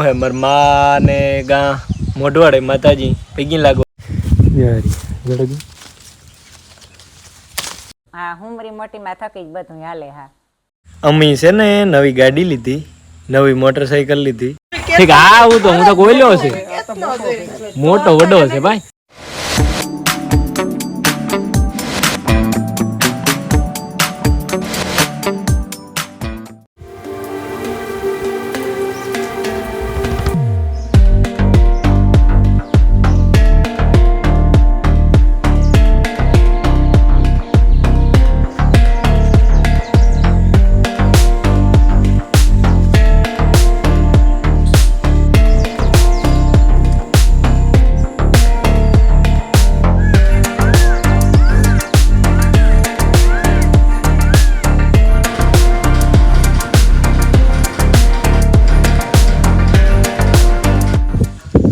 માર માં ને ગા મોઢવાડે માતાજી પૈકી લાગો યારી જડગી હા હું મારી મોટી માં થકી જ બધું હાલે. હા અમી છે ને નવી ગાડી લીધી, નવી મોટરસાઇકલ લીધી. ઠીક હા હું તો ગોલ્યો છે, મોટો વડો છે ભાઈ.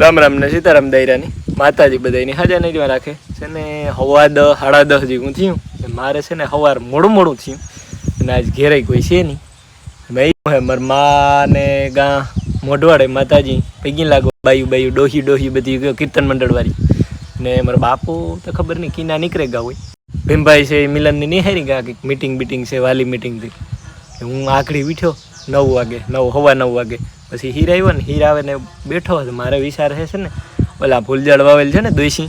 રામ રામ ને સીતારામ દાયરાની માતાજી બધાની હાજર નહીં રાખે છે ને. હવા 10 સાડા 10 જેવું થયું. મારે છે ને સવાર મોડું થયું અને આજ ઘેરાઈ કોઈ છે નહીં. મારા મા ને ગા મોઢવાડે માતાજી પૈકી લાગો બાયું ડોહી બધી કીર્તન મંડળવાળી ને મારા બાપુ તો ખબર નહીં કીના નીકળે ગા હોય. ભીમભાઈ છે મિલનની નિહારી ગયા કંઈક મીટિંગ છે વાલી મીટિંગથી. હું આખડી ઉઠ્યો 9 વાગે, સવા 9 વાગે. પછી હીર આવ્યો ને, હીર આવે ને બેઠો હતો. મારે વિચાર છે ને ઓલા ફૂલઝાડ વાવેલ છે ને દોશી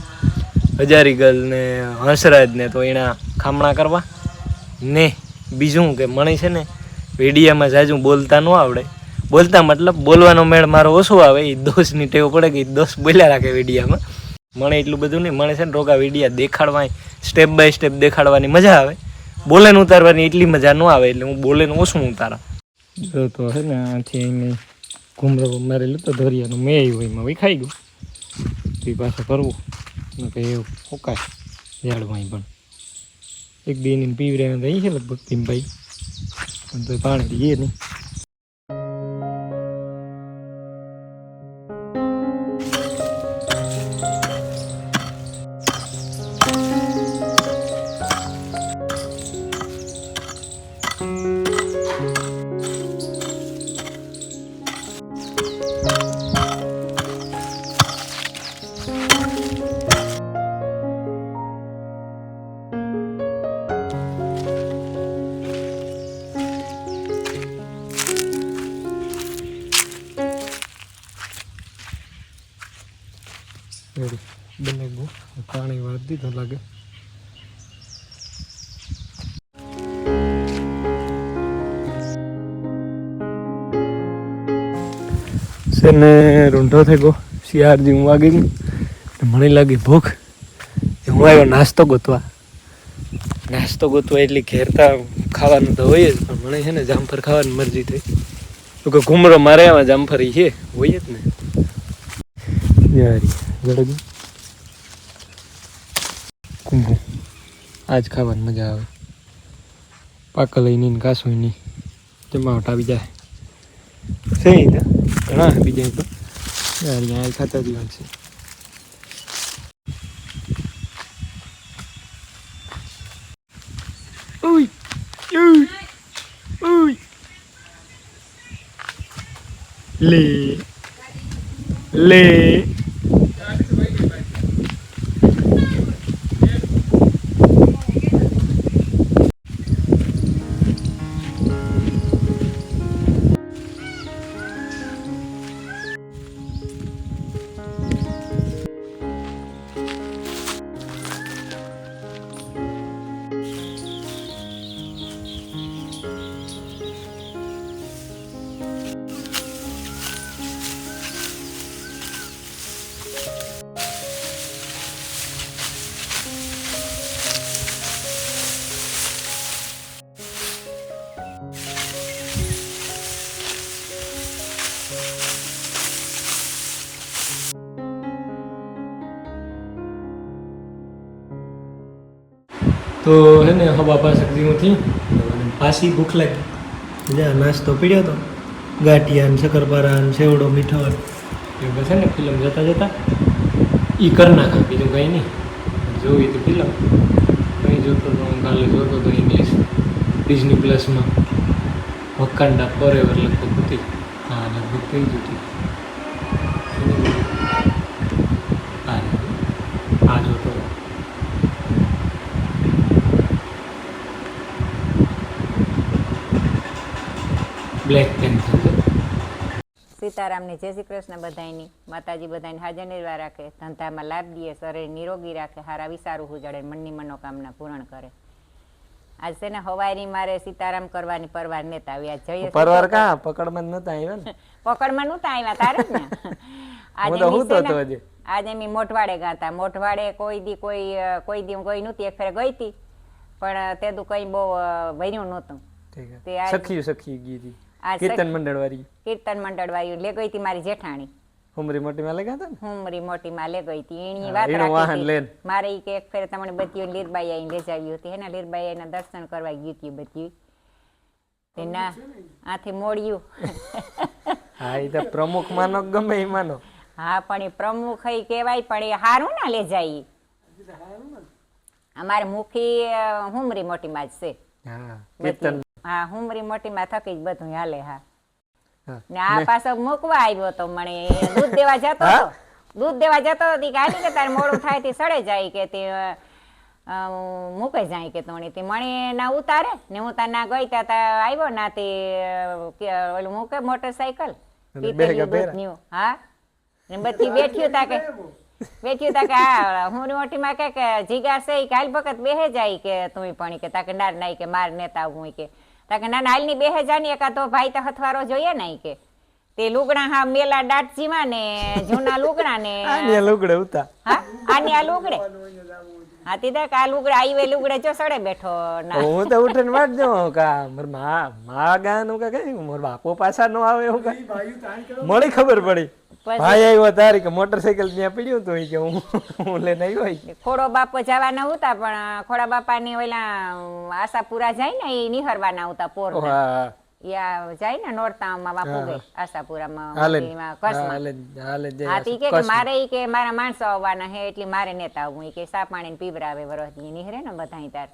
હજારીગલ ને હંસરાજ ને, તો એના ખામણા કરવા ને બીજું કે મને છે ને વિડીયામાં જાજુ બોલતા ન આવડે. બોલતા મતલબ બોલવાનો મેળ મારો ઓછો આવે, એ દોષની ટેવ પડે કે એ દોષ બોલ્યા રાખે વિડીયામાં. મને એટલું બધું નહીં, મને છે ને રોગા વિડીયા દેખાડવા સ્ટેપ બાય સ્ટેપ દેખાડવાની મજા આવે. બોલેને ઉતારવાની એટલી મજા ન આવે, એટલે હું બોલેને ઓછું ઉતારા. જો તો છે ને આથી એને ઘૂમરો મારેલું તો ધોરિયાનું મેં આવ્યું એમાં વિખાઈ ગયું. તે પાછા કરવું કે એવું ફોકાય ઝાડમાં પણ એક બેની પીવરે રહી છે લગભગ ભીમભાઈ, પણ તો પાણી દઈએ નહીં. બને ગયું પાણી વાળી દીધો લાગે. છે ને રૂંઢો થઈ ગયો, શિયાળજી હું વાગી ગયું. મને લાગી ભૂખ, હું આવ્યો નાસ્તો ગોતવા એટલે ઘેરતા ખાવાનું તો હોય જ, પણ મને છે ને જામફર ખાવાની મરજી થઈ. તો કે ઘૂમરો મારે એમાં જામફરી છે હોય જ ને યારી જડગી કુંભું આજ ખાવાની મજા આવે. પાકા લઈને કાસું નહીં જમાવટ આવી જાય સહી ને ઘણા બીજા તો યાર અહીંયા ખાતા જ છે. લે તો હે ને હવા પાસેથી હું થયું પાછી ભૂખ લાગી. જ્યાં નાસ્તો પીડ્યો હતો ગાંઠિયા ને શક્કરપારા ને સેવડો મીઠો એ છે ને ફિલ્મ જતા એ કરી નાખે, બીજું કંઈ નહીં. જોવી તો ફિલ્મ કંઈ જોતો તો હું કાલે જોતો તો ઇંગ્લિશ ડિઝની પ્લસમાં વકાંડા ફોરએવર લગભગ હતી. હા લગભગ થઈ જતી બ્લેક પેન્થર. સીતારામની જય શ્રી કૃષ્ણ બધાયની. માતાજી બધાને હાજર નિર્વાહ રાખે, ધંધામાં લાભ દે, શરીર નિરોગી રાખે, હારા વિસારું ઉજાડે, મનની મનોકામના પૂર્ણ કરે. આજ છે ને હવારી મારે સીતારામ કરવાની પરવાર નેતા આવ્યા. જઈએ પરવાર કા પકડમાં નતા આવ્યા ને? પકડમાં નતા આવ્યા તારે જ ને. આજે મેં મોઢવાડે ગાતા. મોઢવાડે કોઈ દી કોઈ નહોતી. એક ફેરે ગઈ હતી પણ તે તું કઈ બહુ ભર્યું નહોતું. સખી ગીતી કીર્તન મંડળ વાળી લે ગઈ હતી મારી જેઠાણી. હુમરી મોટી માં લઈ ગયા હતા ને? હુમરી મોટી માં લે ગઈ હતી. એની વાત રાખી મારે ઈ કે એક ફેરે તમને બધી લીરબાઈ આઈને લઈ જાવી હતી. હેને લીરબાઈ આઈને દર્શન કરવા ગઈ હતી બધી. તે ના આથી મોડ્યું. હા ઈ તો પ્રમુખ માનો ગમે ઈ માનો. હા પણ એ પ્રમુખ ઈ કહેવાય પણ એ હારું ના લે જાય. અમારે મુખી હુમરી મોટી માં જ છે. હા કીર્તન. હા હુમરી મોટી માં થકી જ બધું હાલે. હા ને આ પાછો મૂકવા આવ્યો તો મને દૂધ દેવા જતો હતો. દૂધ દેવા જતો હતી કે આની કે તારે મોડું થાય તે સડે જાય કે તે મૂકે જાય કે તોણી તે મને ના ઉતારે ને હું તાર ના ગઈ ત્યાં આવ્યો ના તે ઓલું મૂકે મોટરસાયકલ દૂધ. હા ને બધી બેઠ્યું તા કે હા હું મોટી માં કે જીગા છે કે હાલ ભગત બેહે જાય કે તું પણ કે તાકે નાર નાઈ કે માર નેતા આવું કે તાકે ના હાલ ની બેહે જાની એકા તો ભાઈ તો હથવારો જોઈએ ને કે તે લુગડા હા મેલા દાટજીમાં ને જૂના લુગડા ને આની લુગડે ઉતા. હા આની આ લુગડે હાથી દે આ લુગડા આઈવે લુગડે જો સડે બેઠો ના હું તો ઉઠીને વાટ જો કા મર મા ગાનું કે કઈ મોર બાપો પાછા નો આવે એવું કઈ મળી ખબર પડી. ભાઈ આવ્યો તારી કે મોટરસાયકલ ત્યાં પડ્યું તો કે હું લઈને આવ્યો. ખોડો બાપો જવાના હતા પણ ખોડા બાપા ની ઓલા આશાપુરા જાય ને એ નિહરવાના હતા પોર યા જાય ને નોરતામાં બાપુ ગઈ આશાપુરામાં હાથી કે મારે ઈ કે મારા માણસો આવવાના હે એટલે મારે નેતા આવવું કે સા પાણી પીવરાવે વરસની નિહરે ને બધા તાર.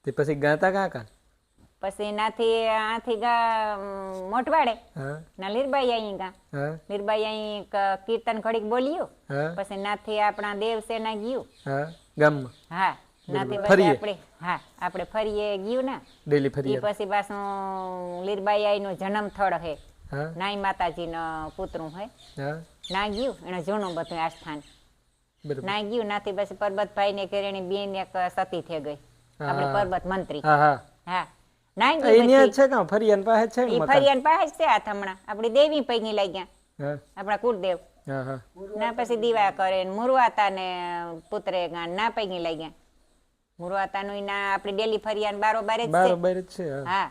તે પછી ગાતા કાકા પછી નાથી આથી મોટવાડે ના લીરબાઈ અહીં ગા લીરબાઈ અહીં કીર્તન ઘડીક બોલ્યું. પછી નાથી આપણા દેવસેના ગયું ગામમાં. હા નાથી પછી આપણે હા આપણે ફરીએ ગયું ને ડેલી ફરીએ. પછી પાછું લીરબાઈ આઈ નો જન્મ થળ હે નાઈ માતાજી નો પુતરું હે ના ગયું એને જૂનું બધું આસ્થાન ના ગયું. નાથી પછી પરબતભાઈ ને કેરેણી બેન એક સતી થઈ ગઈ આપણે પરબત મંત્રી. હા ફરિયાન પાસે છે આ હમણાં આપડી દેવી પૈકી લઈ ગયા આપણા કુળદેવ ના પછી દીવા કરે મુરવાતા ને પુત્રે ના પૈકી લઈ ગયા. મુરવાતા નું ના આપડી ડેલી ફરિયાન બારોબાર જ છે. હા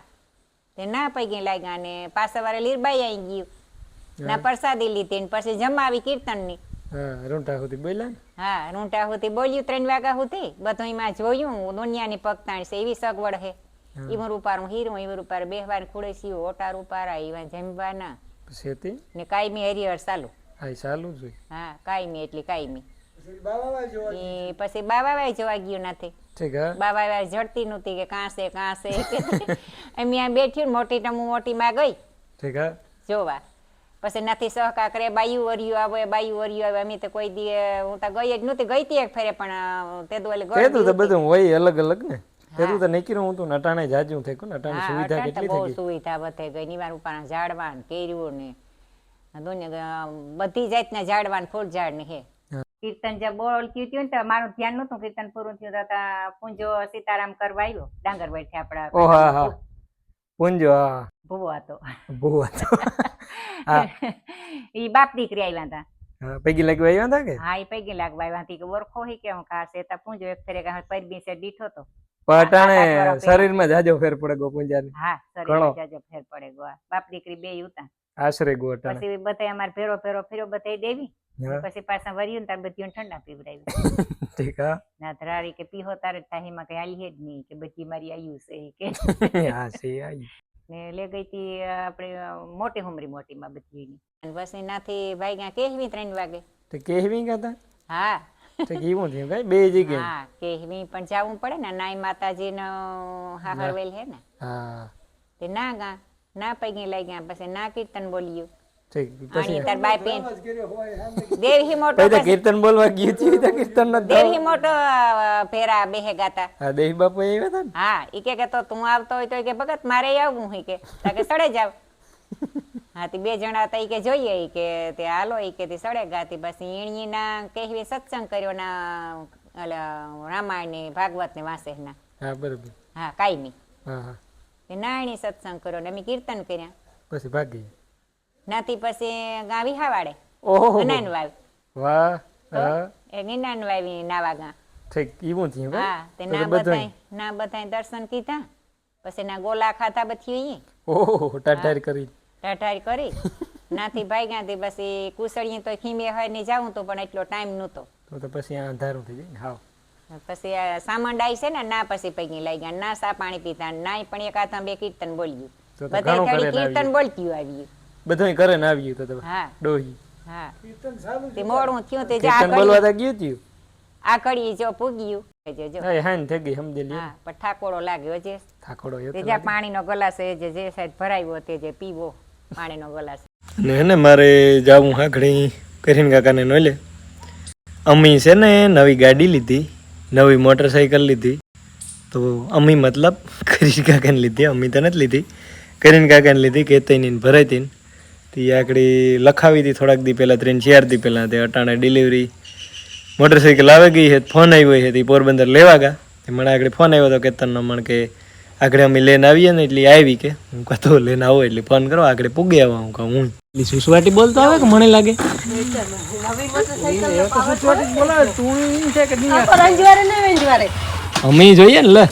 તે ના પૈકી લઈ ગયા ને પાછા વારે લીરબાઈ આવી ગયું ના પ્રસાદી લીધી ને પછી જમાવી કીર્તન ની. રૂંટા સુધી બોલ્યા. હા રૂંટા સુધી બોલ્યું 3 વાગ્યા સુધી બધું એમાં જોયું. દુનિયાની પગતાણ છે એવી સગવડ હે. ઈવર ઉપારું હીરું ઈવર ઉપર બેહવાર ખુડેસીઓ ઓટાર ઉપારા ઈવા જમવાના પછી ને કાયમી હરિહર ચાલુ. હા ચાલુ જ. હા કાયમી એટલે કાયમી. પછી બાવાવાય જોવા ગયું નથી. બાવાવાય જડતી નહોતી કે કાંસે કે એમ બેઠ્યું મોટી ટમુ મોટી માં ગઈ જોવા. પછી નથી સહકાર કરે બાયું વર્યું આવે અમે તો કોઈ દી હું તો ગઈ જ નહોતી. ગઈ હતી એક ફેરે પણ તે બધું હોય અલગ અલગ ને. તેરું તો નક્કી હું તો નટાણે જાજુ થઈ ગયું. નટાણે સુવિધા કેટલી થઈ ગઈ. સુવિધા વધે ગઈ. નિવાર ઉપર ઝાડવા ને કેરીઓ ને દુનિયા બધી જાતના ઝાડવા ને ફૂલ ઝાડ ને હે. કીર્તન જે બોલતી હતી ને તો મારું ધ્યાન નતું. કીર્તન પૂરું થયું તો પૂંજો સીતારામ કરવા આવ્યો ડાંગરવાડ થી આપડા પૂંજો ભૂવો હતો. હા ઈ બાપ દીકરી આવ્યા હતા. પૈકી લાગવા આવ્યા હતા કે? હા ઈ પૈકી લાગવા આવ્યા હતી કે ઓળખો હી કેમ ખાસે તા પૂંજો એક ફેરે પરબી સે દીઠો તો પટાણે શરીરમાં જાજો ફેર પડે ગો પૂંજાની. હા શરીરમાં જાજો ફેર પડે ગો. બાપ દીકરી બે ઉતા આશરે ગો અટાણે. પછી બધાય અમાર ફેરો ફેરો બધાય દેવી. પછી પાછા વર્યું ને તાર બધીઓને ઠંડા પીવડાવી. ઠીક હા ના ધરારી કે પીહો તારે તાહીમાં કઈ હાલી હે જ નહીં કે બધી મારી આયુ છે કે હા છે આયુ ને લે ગઈ તી આપણે મોટી હુમરી મોટી માં બધી અને પછી નાથી ભાઈ ગયા કેહવી 3 વાગે. તો કેહવી ગયા હા તો કેવું થયું કઈ બે જગ્યાએ? હા કેહવી પણ જાવું પડે ને નાઈ માતાજી નો હાહરવેલ હે ને. હા તે ના ગા ના પૈકી લઈ ગયા. પછી ના કીર્તન બોલ્યું. આની તાર બાય પેન દેવહી મોટો કીર્તન બોલવા ગઈ હતી તો કીર્તન ન દેવહી મોટો ફેરા બેહે ગાતા. હા દેવી બાપુ આવ્યા હતા ને. હા ઈ કે તો તું આવતો હોય તો કે ભગત મારે આવવું હી કે તાકે સડે જાવ હા તે 2 જણા હતા ઈ કે જોઈએ ઈ કે તે હાલો ઈ કે તે સડે ગાતી પછી ઈણીના કહેવી સત્સંગ કર્યો ના રામાયણ ને ભાગવત ને વાંસે ના હા બરાબર હા કાયમી હા હા તે નાયણી સત્સંગ કર્યો ને અમે કીર્તન કર્યા પછી ભાગી નાથી પછી ગા વિહાવાડે ઓહો અનાન વાવ વાહ હા એ નિનાન વાવી નાવા ગા ઠીક ઈવું થયું હા તે ના બધાય દર્શન કીધા પછી ના ગોલા ખાધા બધી ઓહો ટાટારી કરી ટાટારી કરી નાથી ભાગ્યા તે પછી કુસળીએ તો ખીમે હોય ને જાવું તો પણ એટલો ટાઈમ નહોતો તો પછી આ અંધારું થઈ જાય ને હાવ પછી આ સામંડ આવી છે ને ના પછી પગી લઈ ગયા ના સા પાણી પીતા ના પણ એક હાથમાં 2 કીર્તન બોલ્યું તો બધે ઘણું ઘડી કરે ને કીર્તન બોલતી આવ્યું બધું કરે ને આવ્યું તો હા ડોહી હા તે મોડું થયું તે કીર્તન બોલવા તો ગયું થયું આ કડી જો પૂગ્યું જો હા હાન થઈ ગઈ સમજી લ્યો હા પણ ઠાકોડો લાગ્યો છે થાકોડો એ તે જ્યાં પાણીનો ગ્લાસ એ જે સાઈડ ભરાયો તે જે પીવો પાણીનો ગ્લાસ ને હે ને મારે જાવું હાકડી કરીને કાકાને ન લે અમી છે ને નવી ગાડી લીધી નવી મોટરસાઇકલ લીધી તો અમી મતલબ કરીન કાકાને લીધી અમી તો નથી લીધી કરીન કાકાને લીધી કેતઈની ભરાઈતી તે આકડી લખાવી હતી થોડાક દી પહેલાં 3-4 દી પહેલાં તે અટાણે ડિલિવરી મોટરસાઇકલ આવી ગઈ છે ફોન આવ્યો છે તે પોરબંદર લેવા ગયા તે મને આગળ ફોન આવ્યો હતો કેતનનો મને કે આગળ અમે લઈને આવીએ ને એટલે આવી કે હું કતો લઈને આવો એટલે ફોન કરો આગળ પૂગી આવા હું કહું હું એટલે સુસવાટી બોલતો આવે કે મને લાગે અમે જોઈએ ને લે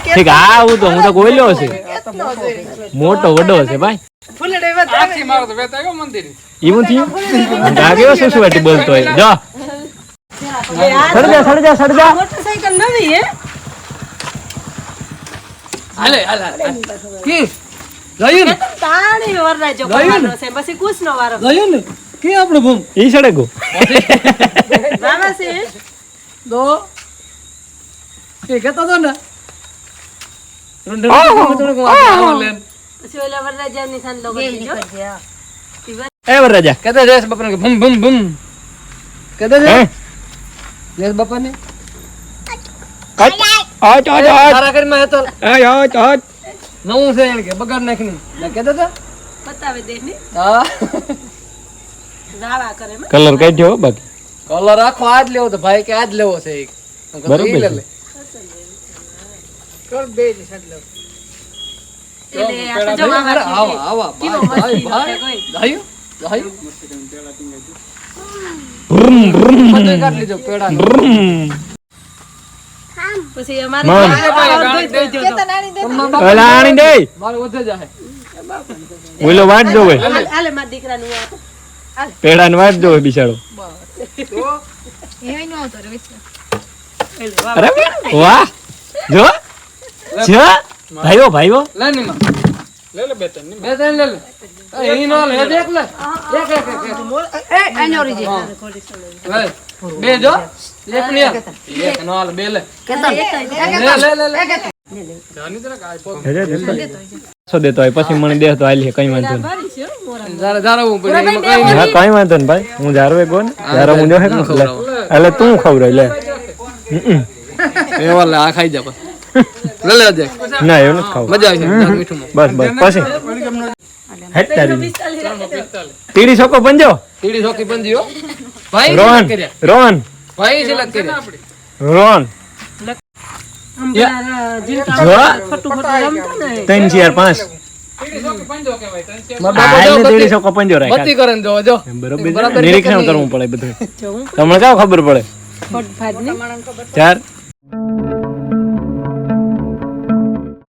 ઠીક આવું તો હું તો ગોયલો છે મોટો વડો છે ભાઈ એવું થયું લાગે સુસવાટી બોલતો હોય જો સડજા મોટરસાઇકલ નવી હે હાલે કી ગયું ને તાણી વરરાજો કમાનો છે પછી કુસનો વારો ગયું ને કે આપણો ભૂમ ઈ સડે ગો રામા છે દો કે કહેતો તો ને પછી ઓલા વરરાજા ની સાન લોકો દીજો એ વરરાજા કહેતો જયેશ બાપા કે ભૂમ ભૂમ ભૂમ કહેતો છે જયેશ બાપા ને તારા ઘરમાં હતો નવું છે એને કે બગાડ નાખની કહેતો તો બતાવે દે ને હા રાવા કરે કલર કાઢ્યો બાકી કલર આખો આજ લેવો તો ભાઈ કે આજ લેવો છે એક બરોબર છે. એટલે આ જો આવા આવા કેવો ભાઈ મસ્તી ભાઈ કોઈ ભાઈ ભાઈ ભ્રુમ ભ્રુમ બધું કાઢ લીધો પેડા ભ્રુમ પછી અમારે મામ. ઓલા આણી દે મારે વધે જાય ઓલો વાટ જોવે હાલે મારા દીકરાનું આ પેડા ને વાટ જોવે બિચારો અરે વાહ જો જો ભાઈઓ ભાઈઓ લે ની માં લે લે બે ત્રણ લે લે એ નો લે દેખ લે લે બે જો એક ની એક નો લે બે લે લે લે લે જાની તને કાઈ પો સો દેતો હોય પછી મને દે તો આલી કઈ વાંધો નહીં ભારી છે હો, મોરા જારે જારે હું પછી એમાં કઈ હા કઈ વાંધો નહીં ભાઈ હું જારવે ગો ને જારો હું જો હે ને એટલે તું ખવરાય લે એ વાલે આ ખાઈ જા લે લે દે ના એવું નથી ખાવું મજા આવશે જાર મીઠું બસ બસ પછી હેટ તારી 45 તીડી છોકો પંજો તીડી સોકી બંધી હો ભાઈ રોહન સિલેક્ટ કર્યા રોહન ભાઈ સિલેક્ટ કર્યા રોહન અમારા જીવતા જો ખોટું ખોટું રમતા ને 3 4 5 તીડી સોકી પંજો કહેવાય આ મારા બાપા જો તીડી બત્તી છોકો પંજો રાખ બત્તી કરે ને જો જો બરોબર નિરીક્ષણ કરવું પડે બધું જો હું તમને કાવ ખબર પડે ખોટ ભાગ ને 4